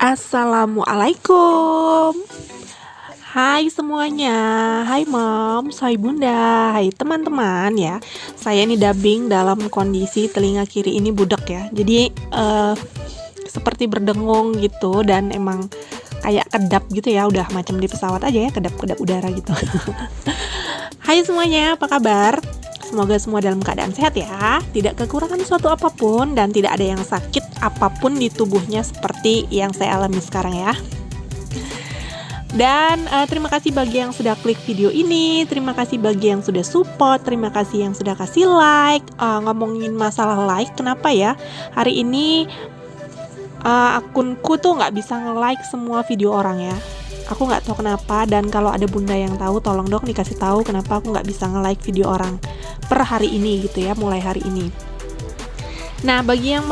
Assalamualaikum. Hai semuanya. Hai moms, hai bunda, hai teman-teman ya. Saya ini dubbing dalam kondisi telinga kiri ini budak ya. Jadi seperti berdengung gitu dan emang kayak kedap gitu ya. Udah macam di pesawat aja ya, kedap-kedap udara gitu. Hai semuanya, apa kabar? Semoga semua dalam keadaan sehat ya, tidak kekurangan suatu apapun dan tidak ada yang sakit apapun di tubuhnya seperti yang saya alami sekarang ya. Dan terima kasih bagi yang sudah klik video ini, terima kasih bagi yang sudah support, terima kasih yang sudah kasih like. Ngomongin masalah like, kenapa ya hari ini akunku tuh nggak bisa nge-like semua video orang ya. Aku nggak tahu kenapa, dan kalau ada bunda yang tahu tolong dong dikasih tahu kenapa aku nggak bisa nge-like video orang per hari ini gitu ya, mulai hari ini. Nah, bagi yang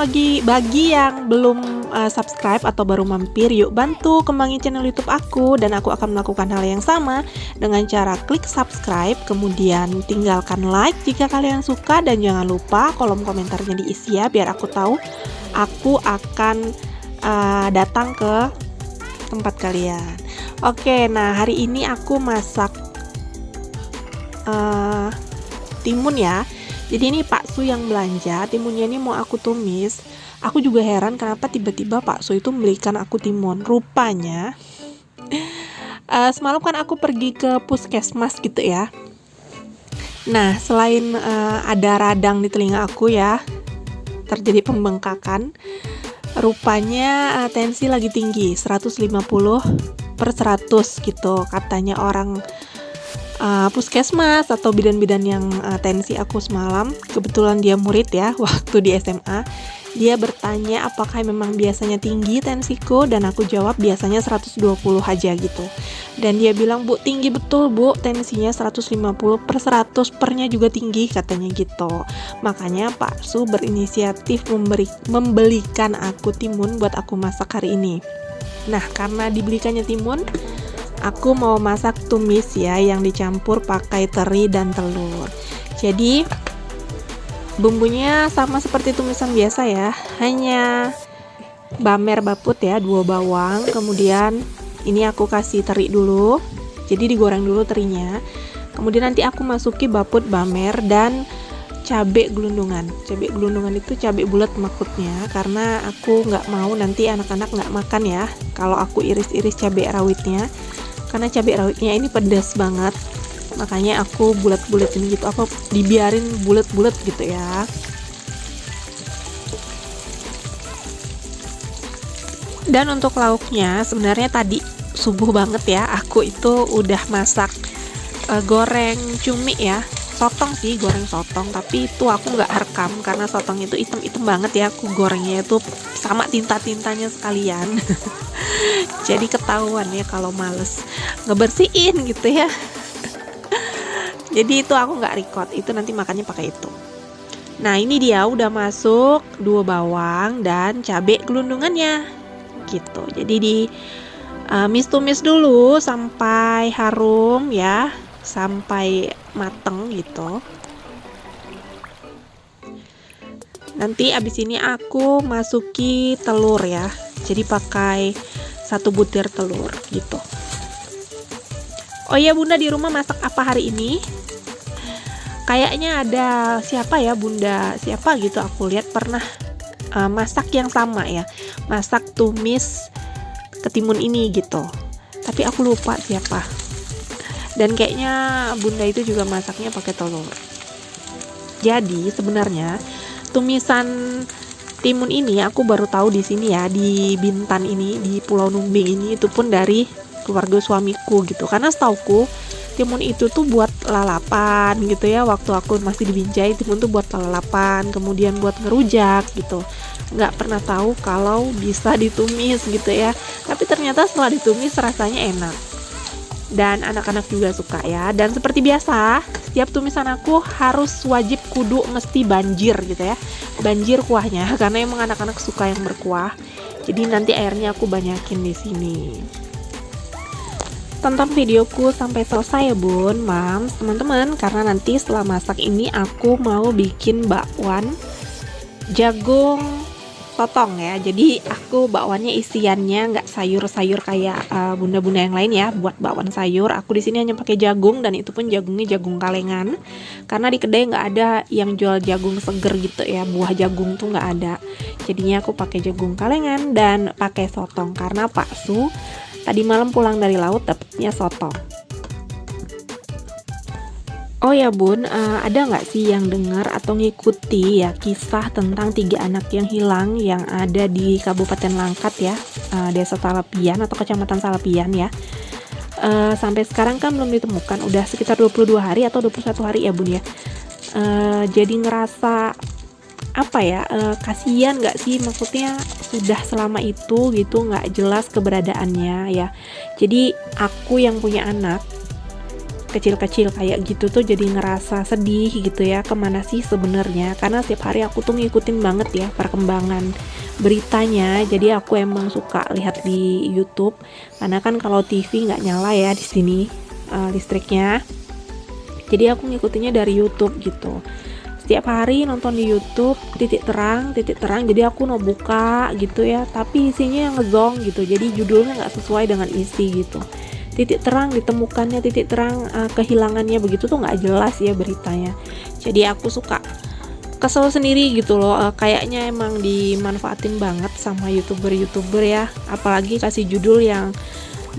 belum subscribe atau baru mampir, yuk bantu kembangin channel YouTube aku, dan aku akan melakukan hal yang sama dengan cara klik subscribe, kemudian tinggalkan like jika kalian suka, dan jangan lupa kolom komentarnya diisi ya, biar aku tahu aku akan datang ke tempat kalian. Oke, nah hari ini aku masak timun ya. Jadi ini Pak Su yang belanja, timunnya ini mau aku tumis. Aku juga heran kenapa tiba-tiba Pak Su itu belikan aku timun. Rupanya semalam kan aku pergi ke puskesmas gitu ya. Nah, selain ada radang di telinga aku ya, terjadi pembengkakan, rupanya tensi lagi tinggi, 150/100 gitu katanya orang puskesmas atau bidan-bidan yang tensi aku semalam. Kebetulan dia murid ya waktu di SMA. Dia bertanya apakah memang biasanya tinggi tensiku, dan aku jawab biasanya 120 aja gitu. Dan dia bilang, "Bu, tinggi betul Bu, tensinya 150/100, pernya juga tinggi," katanya gitu. Makanya Pak Su berinisiatif membelikan aku timun buat aku masak hari ini. Nah, karena dibelikannya timun, aku mau masak tumis ya, yang dicampur pakai teri dan telur. Jadi bumbunya sama seperti tumisan biasa ya, hanya bamer baput ya, 2 bawang, kemudian ini aku kasih teri dulu, jadi digoreng dulu terinya, kemudian nanti aku masuki baput bamer dan cabai gelundungan. Cabai gelundungan itu cabai bulat maksudnya, karena aku nggak mau nanti anak-anak nggak makan ya kalau aku iris-iris cabai rawitnya, karena cabai rawitnya ini pedas banget. Makanya aku bulat-bulatin gitu, apa dibiarin bulat-bulat gitu ya. Dan untuk lauknya sebenarnya tadi subuh banget ya, aku itu udah masak goreng cumi ya, sotong sih, goreng sotong, tapi itu aku nggak rekam karena sotong itu item-item banget ya, aku gorengnya itu sama tinta-tintanya sekalian. Jadi ketahuan ya kalau males ngebersihin gitu ya. Jadi itu aku nggak record, itu nanti makannya pakai itu. Nah, ini dia udah masuk 2 bawang dan cabai gelundungannya gitu. Jadi di tumis dulu sampai harum ya, sampai mateng gitu. Nanti abis ini aku masuki telur ya, jadi pakai 1 butir telur gitu. Oh iya, bunda di rumah masak apa hari ini? Kayaknya ada siapa ya, bunda siapa gitu, aku lihat pernah masak yang sama ya, masak tumis ketimun ini gitu, tapi aku lupa siapa. Dan kayaknya bunda itu juga masaknya pakai telur. Jadi sebenarnya tumisan timun ini aku baru tahu di sini ya, di Bintan ini, di Pulau Numbing ini, itu pun dari keluarga suamiku gitu. Karena setauku timun itu tuh buat lalapan gitu ya, waktu aku masih di Binjai, timun tuh buat lalapan, kemudian buat ngerujak gitu. Nggak pernah tahu kalau bisa ditumis gitu ya, tapi ternyata setelah ditumis rasanya enak dan anak-anak juga suka ya. Dan seperti biasa, setiap tumisan aku harus wajib kudu mesti banjir gitu ya, banjir kuahnya, karena emang anak-anak suka yang berkuah. Jadi nanti airnya aku banyakin di sini. Tonton videoku sampai selesai ya bun, mams, teman-teman, karena nanti setelah masak ini aku mau bikin bakwan jagung sotong ya. Jadi aku bakwannya isiannya nggak sayur-sayur kayak bunda-bunda yang lain ya. Buat bakwan sayur, aku di sini hanya pakai jagung, dan itu pun jagungnya jagung kalengan. Karena di kedai nggak ada yang jual jagung seger gitu ya, buah jagung tuh nggak ada. Jadinya aku pakai jagung kalengan dan pakai sotong karena Pak Su tadi malam pulang dari laut dapatnya sotong. Oh ya Bun, ada nggak sih yang dengar atau ngikuti ya kisah tentang 3 anak yang hilang yang ada di Kabupaten Langkat ya, Desa Salapian atau Kecamatan Salapian ya. Sampai sekarang kan belum ditemukan, udah sekitar 22 hari atau 21 hari ya Bun ya. Jadi ngerasa apa ya, kasihan nggak sih, maksudnya sudah selama itu gitu nggak jelas keberadaannya ya. Jadi aku yang punya anak kecil-kecil kayak gitu tuh jadi ngerasa sedih gitu ya, kemana sih sebenarnya, karena setiap hari aku tuh ngikutin banget ya perkembangan beritanya. Jadi aku emang suka lihat di YouTube karena kan kalau TV nggak nyala ya di sini listriknya, jadi aku ngikutinnya dari YouTube gitu. Setiap hari nonton di YouTube titik terang, jadi aku mau buka gitu ya, tapi isinya yang ngezong gitu, jadi judulnya nggak sesuai dengan isi gitu. Titik terang ditemukannya, titik terang kehilangannya, begitu tuh nggak jelas ya beritanya. Jadi aku suka kesel sendiri gitu loh, kayaknya emang dimanfaatin banget sama youtuber ya, apalagi kasih judul yang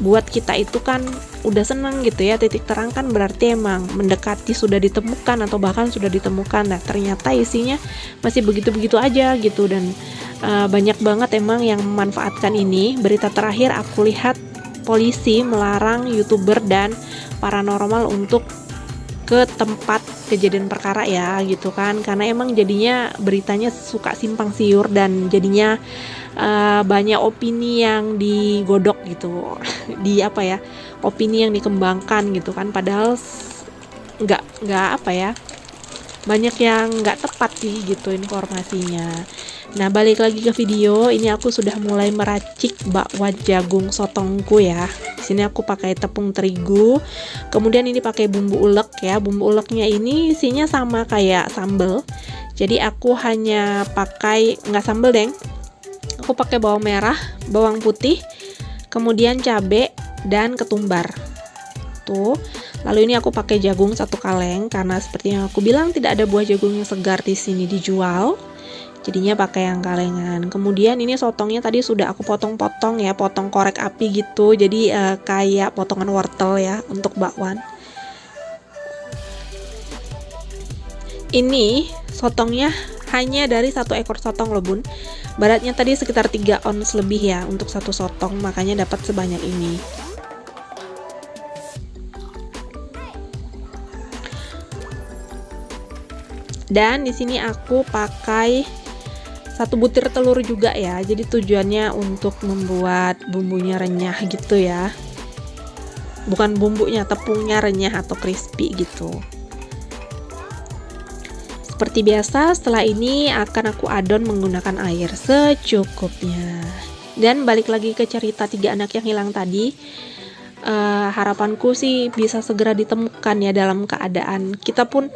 buat kita itu kan udah seneng gitu ya. Titik terang kan berarti emang mendekati sudah ditemukan atau bahkan sudah ditemukan. Nah ternyata isinya masih begitu-begitu aja gitu, dan banyak banget emang yang memanfaatkan ini. Berita terakhir aku lihat polisi melarang youtuber dan paranormal untuk ke tempat kejadian perkara ya gitu kan, karena emang jadinya beritanya suka simpang siur dan jadinya banyak opini yang digodok gitu di apa ya, opini yang dikembangkan gitu kan, padahal nggak apa ya, banyak yang nggak tepat sih gitu informasinya. Nah balik lagi ke video ini, aku sudah mulai meracik bakwan jagung sotongku ya. Di sini aku pakai tepung terigu, kemudian ini pakai bumbu ulek ya. Bumbu uleknya ini isinya sama kayak sambal, jadi aku hanya pakai, nggak sambal deng, aku pakai bawang merah, bawang putih, kemudian cabai dan ketumbar tuh. Lalu ini aku pakai jagung 1 kaleng karena seperti yang aku bilang tidak ada buah jagung yang segar di sini dijual. Jadinya pakai yang kalengan. Kemudian ini sotongnya tadi sudah aku potong-potong ya, potong korek api gitu. Jadi kayak potongan wortel ya untuk bakwan. Ini sotongnya hanya dari 1 ekor sotong loh Bun. Beratnya tadi sekitar 3 ons lebih ya untuk 1 sotong, makanya dapat sebanyak ini. Dan di sini aku pakai 1 butir telur juga ya. Jadi tujuannya untuk membuat bumbunya renyah gitu ya. Bukan bumbunya, tepungnya renyah atau crispy gitu. Seperti biasa, setelah ini akan aku adon menggunakan air secukupnya. Dan balik lagi ke cerita 3 anak yang hilang tadi. Harapanku sih bisa segera ditemukan ya dalam keadaan. Kita pun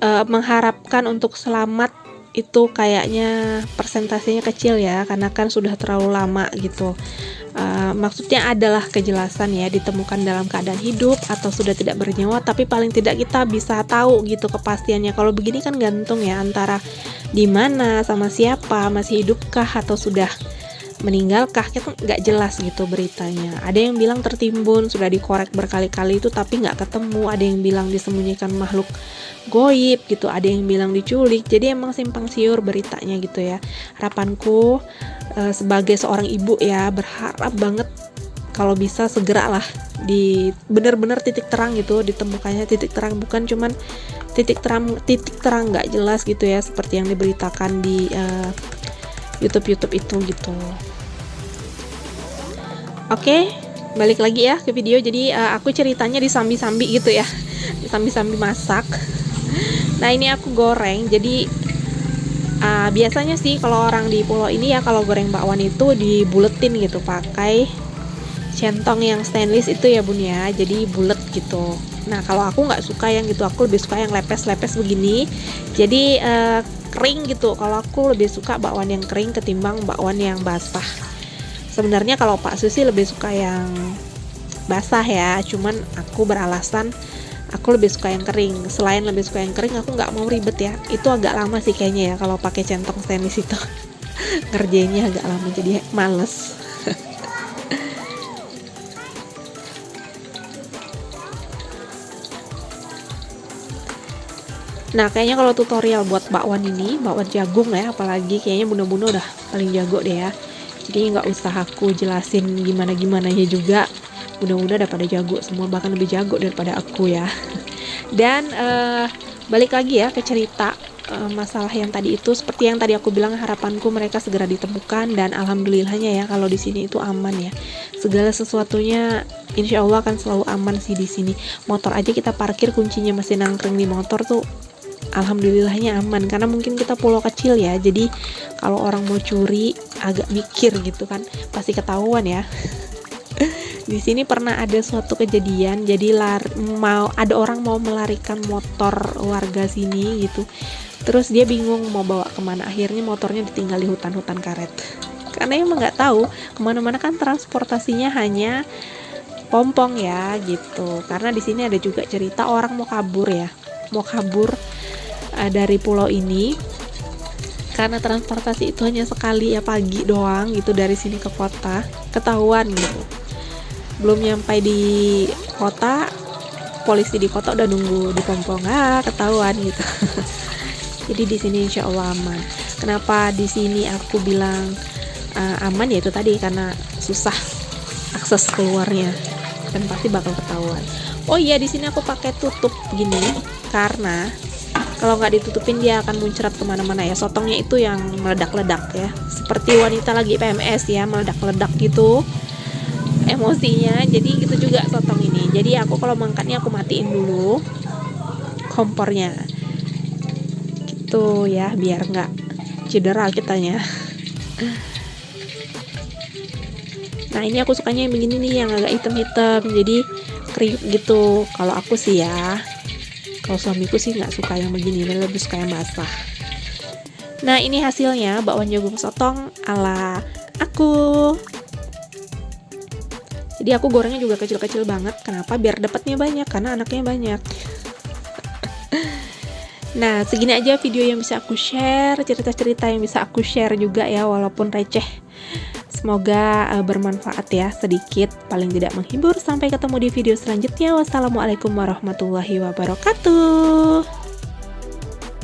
mengharapkan untuk selamat itu kayaknya persentasenya kecil ya, karena kan sudah terlalu lama gitu. Maksudnya adalah kejelasan ya, ditemukan dalam keadaan hidup atau sudah tidak bernyawa, tapi paling tidak kita bisa tahu gitu kepastiannya. Kalau begini kan gantung ya, antara di mana, sama siapa, masih hidupkah atau sudah meninggalkah, kita nggak jelas gitu beritanya. Ada yang bilang tertimbun, sudah dikorek berkali-kali itu tapi nggak ketemu. Ada yang bilang disembunyikan makhluk goib gitu, ada yang bilang diculik. Jadi emang simpang siur beritanya gitu ya. Harapanku sebagai seorang ibu ya, berharap banget kalau bisa segera lah di benar-benar titik terang gitu ditemukannya, titik terang, bukan cuman titik terang nggak jelas gitu ya, seperti yang diberitakan di YouTube itu gitu. Oke, balik lagi ya ke video. Jadi aku ceritanya disambi-sambi gitu ya, disambi-sambi masak. Nah ini aku goreng. Jadi biasanya sih kalau orang di pulau ini ya, kalau goreng bakwan itu dibuletin gitu pakai centong yang stainless itu ya Bun ya, jadi bulet gitu. Nah kalau aku nggak suka yang gitu, aku lebih suka yang lepes-lepes begini. Jadi kering gitu. Kalau aku lebih suka bakwan yang kering ketimbang bakwan yang basah. Sebenarnya kalau Pak Susi lebih suka yang basah ya, cuman aku beralasan aku lebih suka yang kering. Selain lebih suka yang kering, aku nggak mau ribet ya. Itu agak lama sih kayaknya ya kalau pakai centong stainless itu. Ngerjainnya agak lama jadi males. Nah, kayaknya kalau tutorial buat bakwan ini, bakwan jagung ya, apalagi kayaknya bunda-bunda udah paling jago deh ya. Jadi nggak usah aku jelasin gimana-gimana ya juga. Bunda-bunda udah pada jago semua, bahkan lebih jago daripada aku ya. Dan balik lagi ya ke cerita masalah yang tadi itu, seperti yang tadi aku bilang, harapanku mereka segera ditemukan, dan alhamdulillahnya ya kalau di sini itu aman ya. Segala sesuatunya insya Allah akan selalu aman sih di sini. Motor aja kita parkir, kuncinya masih nangkring di motor tuh. Alhamdulillahnya aman, karena mungkin kita pulau kecil ya, jadi kalau orang mau curi agak mikir gitu kan, pasti ketahuan ya. Di sini pernah ada suatu kejadian, jadi ada orang mau melarikan motor warga sini gitu, terus dia bingung mau bawa kemana, akhirnya motornya ditinggal di hutan-hutan karet, karena emang nggak tahu kemana-mana kan transportasinya hanya pompong ya gitu. Karena di sini ada juga cerita orang mau kabur dari pulau ini, karena transportasi itu hanya sekali ya, pagi doang gitu dari sini ke kota, ketahuan gitu. Belum nyampe di kota, polisi di kota udah nunggu di pompong, ketahuan gitu. Jadi di sini insya Allah aman. Kenapa di sini aku bilang aman ya itu tadi, karena susah akses keluarnya dan pasti bakal ketahuan. Oh iya, di sini aku pakai tutup gini karena kalau nggak ditutupin dia akan muncrat kemana-mana ya. Sotongnya itu yang meledak-ledak ya, seperti wanita lagi PMS ya, meledak-ledak gitu emosinya. Jadi gitu juga sotong ini. Jadi aku kalau mangkatnya aku matiin dulu kompornya gitu ya, biar nggak cedera kitanya. Nah ini aku sukanya yang begini nih, yang agak hitam-hitam, jadi kriuk gitu kalau aku sih ya. Kalau suamiku sih nggak suka yang begini, dia lebih suka yang basah. Nah ini hasilnya bakwan jagung sotong ala aku. Jadi aku gorengnya juga kecil-kecil banget. Kenapa? Biar dapatnya banyak, karena anaknya banyak. Nah segini aja video yang bisa aku share, cerita-cerita yang bisa aku share juga ya, walaupun receh. Semoga bermanfaat ya, sedikit paling tidak menghibur. Sampai ketemu di video selanjutnya. Wassalamualaikum warahmatullahi wabarakatuh.